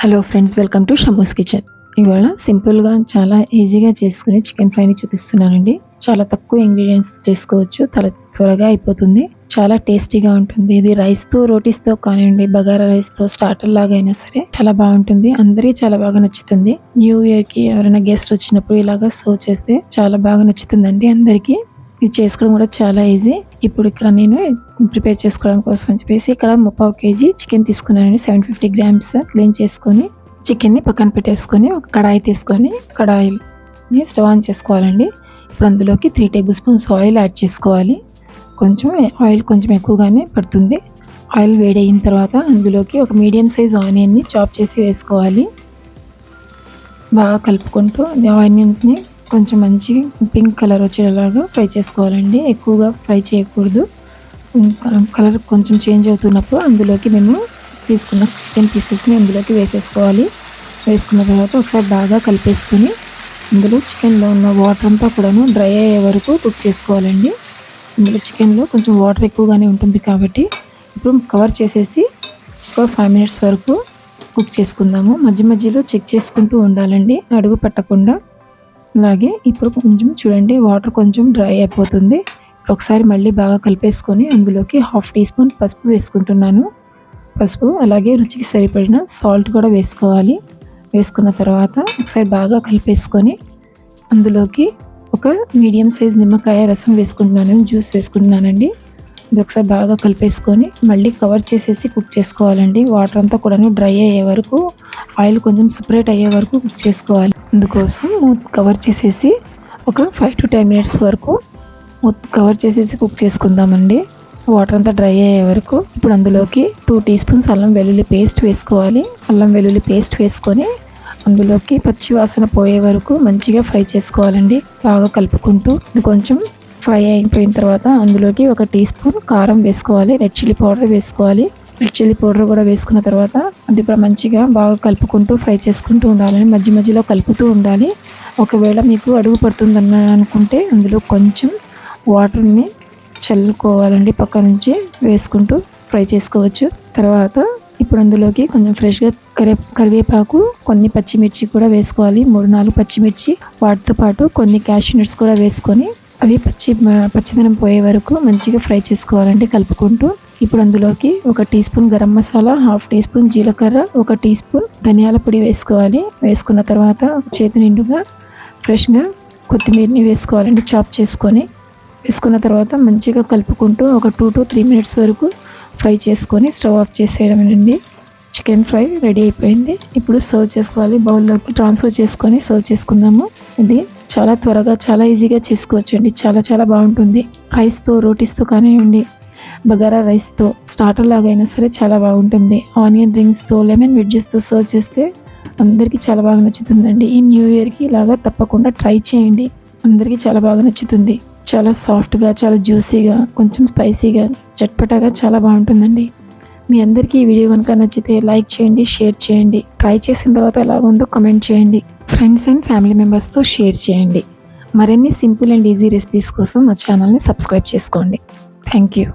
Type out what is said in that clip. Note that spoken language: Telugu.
Hello friends, welcome to Shamu's kitchen. ఇవాళ సింపుల్గా చాలా ఈజీగా చేసుకునే చికెన్ ఫ్రైని చూపిస్తున్నానండి. చాలా తక్కువ ఇంగ్రీడియంట్స్ చేసుకోవచ్చు, త్వరగా అయిపోతుంది, చాలా టేస్టీగా ఉంటుంది. ఇది రైస్తో, రోటీస్తో కానివ్వండి, బగారా రైస్తో, స్టార్టర్ లాగా అయినా సరే చాలా బాగుంటుంది. అందరికీ చాలా బాగా నచ్చుతుంది. న్యూ ఇయర్కి ఎవరైనా గెస్ట్ వచ్చినప్పుడు ఇలాగా సర్వ్ చేస్తే చాలా బాగా నచ్చుతుందండి అందరికీ. ఇది చేసుకోవడం కూడా చాలా ఈజీ. ఇప్పుడు ఇక్కడ నేను ప్రిపేర్ చేసుకోవడం కోసం అని చెప్పేసి ఇక్కడ 3/4 kg చికెన్ తీసుకున్నానండి. 750 grams క్లీన్ చేసుకొని చికెన్ని పక్కన పెట్టేసుకొని ఒక కడాయి తీసుకొని కడాయిని స్టవ్ ఆన్ చేసుకోవాలండి. ఇప్పుడు అందులోకి 3 tablespoons ఆయిల్ యాడ్ చేసుకోవాలి. ఆయిల్ కొంచెం ఎక్కువగానే పడుతుంది. ఆయిల్ వేడయిన తర్వాత అందులోకి ఒక మీడియం సైజ్ ఆనియన్ని చాప్ చేసి వేసుకోవాలి. బాగా కలుపుకుంటూ ఆనియన్స్ని కొంచెం మంచి పింక్ కలర్ వచ్చేలాగా ఫ్రై చేసుకోవాలండి. ఎక్కువగా ఫ్రై చేయకూడదు. కలర్ కొంచెం చేంజ్ అవుతున్నప్పుడు అందులోకి మేము తీసుకున్న చికెన్ పీసెస్ని అందులోకి వేసేసుకోవాలి. వేసుకున్న తర్వాత ఒకసారి బాగా కలిపేసుకొని అందులో చికెన్లో ఉన్న వాటర్ అంతా కూడాను డ్రై అయ్యే వరకు కుక్ చేసుకోవాలండి. ఇందులో చికెన్లో కొంచెం వాటర్ ఎక్కువగానే ఉంటుంది కాబట్టి ఇప్పుడు కవర్ చేసేసి ఒక 5 minutes వరకు కుక్ చేసుకుందాము. మధ్య మధ్యలో చెక్ చేసుకుంటూ ఉండాలండి, అడుగు పట్టకుండా. అలాగే ఇప్పుడు కొంచెం చూడండి, వాటర్ కొంచెం డ్రై అయిపోతుంది. ఒకసారి మళ్ళీ బాగా కలిపేసుకొని అందులోకి 1/2 teaspoon పసుపు వేసుకుంటున్నాను. పసుపు అలాగే రుచికి సరిపడిన సాల్ట్ కూడా వేసుకోవాలి. వేసుకున్న తర్వాత ఒకసారి బాగా కలిపేసుకొని అందులోకి ఒక మీడియం సైజ్ నిమ్మకాయ రసం వేసుకుంటున్నాను, జ్యూస్ వేసుకుంటున్నానండి. ఇది ఒకసారి బాగా కలిపేసుకొని మళ్ళీ కవర్ చేసేసి కుక్ చేసుకోవాలండి. వాటర్ అంతా కూడా డ్రై అయ్యే వరకు, ఆయిల్ కొంచెం సపరేట్ అయ్యే వరకు కుక్ చేసుకోవాలి. అందుకోసం కవర్ చేసేసి ఒక 5 to 10 minutes వరకు కవర్ చేసేసి కుక్ చేసుకుందామండి, వాటర్ అంతా డ్రై అయ్యే వరకు. ఇప్పుడు అందులోకి 2 teaspoons అల్లం వెల్లుల్లి పేస్ట్ వేసుకోవాలి. అల్లం వెల్లుల్లి పేస్ట్ వేసుకొని అందులోకి పచ్చి వాసన పోయే వరకు మంచిగా ఫ్రై చేసుకోవాలండి, బాగా కలుపుకుంటూ. ఇది కొంచెం ఫ్రై అయిపోయిన తర్వాత అందులోకి 1 teaspoon కారం వేసుకోవాలి. రెడ్ చిల్లీ పౌడర్ వేసుకోవాలి. రెడ్ చిల్లీ పౌడర్ కూడా వేసుకున్న తర్వాత అది ఇప్పుడు మంచిగా బాగా కలుపుకుంటూ ఫ్రై చేసుకుంటూ ఉండాలని, మధ్య మధ్యలో కలుపుతూ ఉండాలి. ఒకవేళ మీకు అడుగు పడుతుందని అనుకుంటే అందులో కొంచెం వాటర్ని చల్లుకోవాలండి, పక్క నుంచి వేసుకుంటూ ఫ్రై చేసుకోవచ్చు. తర్వాత ఇప్పుడు అందులోకి కొంచెం ఫ్రెష్గా కరివేపాకు, కొన్ని పచ్చిమిర్చి కూడా వేసుకోవాలి. 3-4 పచ్చిమిర్చి, వాటితో పాటు కొన్ని క్యాష్యూ నట్స్ కూడా వేసుకొని అవి పచ్చిదనం పోయే వరకు మంచిగా ఫ్రై చేసుకోవాలండి కలుపుకుంటూ. ఇప్పుడు అందులోకి 1 teaspoon గరం మసాలా, 1/2 teaspoon జీలకర్ర, 1 teaspoon ధనియాల పొడి వేసుకోవాలి. వేసుకున్న తర్వాత చేతి నిండుగా ఫ్రెష్గా కొత్తిమీరని వేసుకోవాలండి, చాప్ చేసుకొని. వేసుకున్న తర్వాత మంచిగా కలుపుకుంటూ ఒక 2 to 3 minutes వరకు ఫ్రై చేసుకొని స్టవ్ ఆఫ్ చేసేయడమేనండి. చికెన్ ఫ్రై రెడీ అయిపోయింది. ఇప్పుడు సర్వ్ చేసుకోవాలి. బౌల్లోకి ట్రాన్స్ఫర్ చేసుకొని సర్వ్ చేసుకుందాము. ఇది చాలా త్వరగా, చాలా ఈజీగా చేసుకోవచ్చు అండి. చాలా చాలా బాగుంటుంది. రైస్తో, రోటీస్తో కానివ్వండి, బగారా రైస్తో, స్టార్టర్ లాగా అయినా సరే చాలా బాగుంటుంది. ఆనియన్ రింగ్స్తో, లెమన్ వెడ్జెస్తో సర్వ్ చేస్తే అందరికీ చాలా బాగా నచ్చుతుందండి. ఈ న్యూ ఇయర్కి ఇలాగా తప్పకుండా ట్రై చేయండి, అందరికీ చాలా బాగా నచ్చుతుంది. చాలా సాఫ్ట్గా, చాలా జ్యూసీగా, కొంచెం స్పైసీగా, చట్పటాగా చాలా బాగుంటుందండి. మీ అందరికీ ఈ వీడియో కనుక నచ్చితే లైక్ చేయండి, షేర్ చేయండి. ట్రై చేసిన తర్వాత ఎలా ఉందో కమెంట్ చేయండి. ఫ్రెండ్స్ అండ్ ఫ్యామిలీ మెంబర్స్తో షేర్ చేయండి. మరిన్ని సింపుల్ అండ్ ఈజీ రెసిపీస్ కోసం మా ఛానల్ని సబ్స్క్రైబ్ చేసుకోండి. Thank you.